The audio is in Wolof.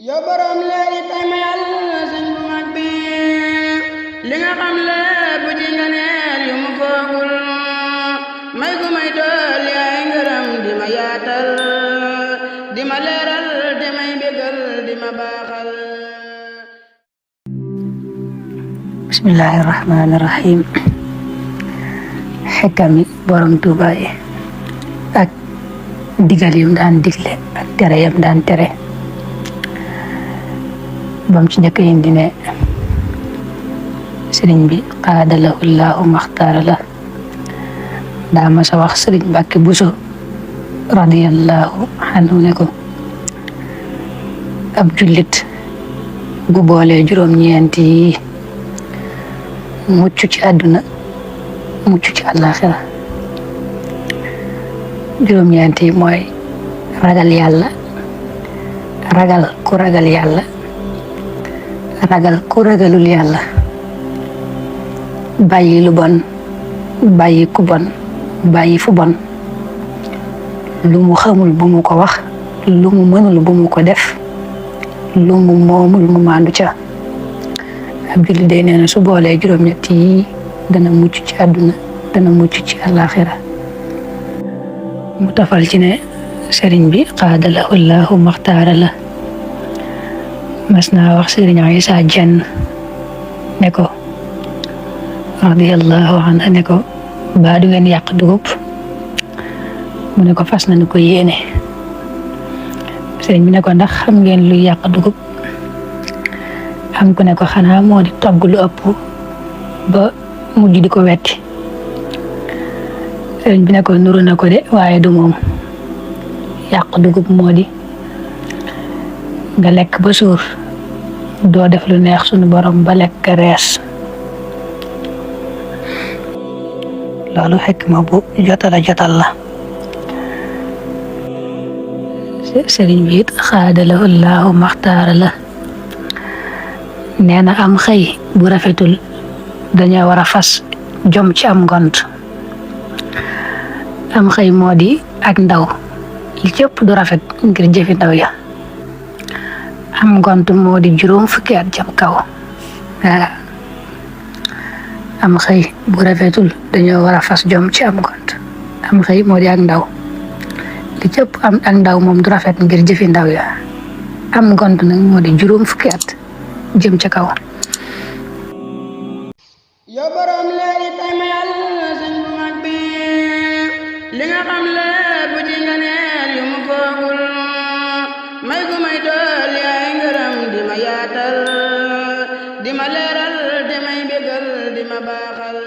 yow borom leeri tay ma yàlla sëñ bu mag bi li nga xam lépp ci nga neel yu mu foogul may gu may dool yaay ngërëm di ma yaatal di ma leeral di may bégal di ma baaxal. bismillahi rahmaani rahim. xekkami borom Tuuba yi ak digal yum daan digle ak tere yam daan tere bam ci njëkk indi ne sëriñ bi qaadalahu llahu maxtaara la daa ma sa wax sëriñ Mbàkke Buso radiyallahu anhu ne ko ab jullit gu boole juróom-ñeenti yi mucc ci àdduna mucc ci àllaaxira. juróom-ñeenti yi mooy ragal yàlla, ragal ku ragal yàlla, ragal ku ragalul yàlla, bàyyi lu bon, bàyyi ku bon, bàyyi fu bon, lu mu xamul bu mu ko wax, lu mu mënul bu mu ko def, lu mu moomul mu maandu ca. ab julli day nee na su boolee juróom-ñetti yi dana mucc ci àdduna dana mucc ci àllaaxira. mu tafal ci ne sëriñ bi qaadalahu llahu maxtaara la mas naa wax sëriñ Isaa Jenn ne ko radiyallahu anha ne ko baa du ngeen yàq dugub mu ne ko fas nañu ko yéene. sëriñ bi ne ko ndax xam ngeen luy yàq dugub am ku ne ko xanaa moo di togg lu ëpp ba mujj di ko wetti. sëriñ bi ne ko nuru na ko de waaye du moom. yàq dugub moo di nga lekk ba suur doo def lu neex sunu borom ba lekk rees. loolu xikma bu jotal la. sëriñ bi it xaadalahu llahu maxtaara la nee na am xëy bu rafetul dañoo war a fas jom ci am ngont. am xëy moo di ak ndaw li cëpp du rafet ngir jëfi ndaw ya. am ngont moo di juróom fukki at jëm kaw. am xëy bu rafetul dañoo war a fas jom ci am ngont. am xëy moo di ak ndaw li cëpp am ak ndaw moom du rafet ngir jëfi ndaw ya. am ngont nag moo di juróom fukki at jëm ca kaw. yow borom leeri tay ma yàlla sëñ bu mag bi li nga xam lépp ci nga neel yu mu foogul may gu may dool yaay ngërëm di ma yaatal di ma leeral di may bégal di ma baaxal.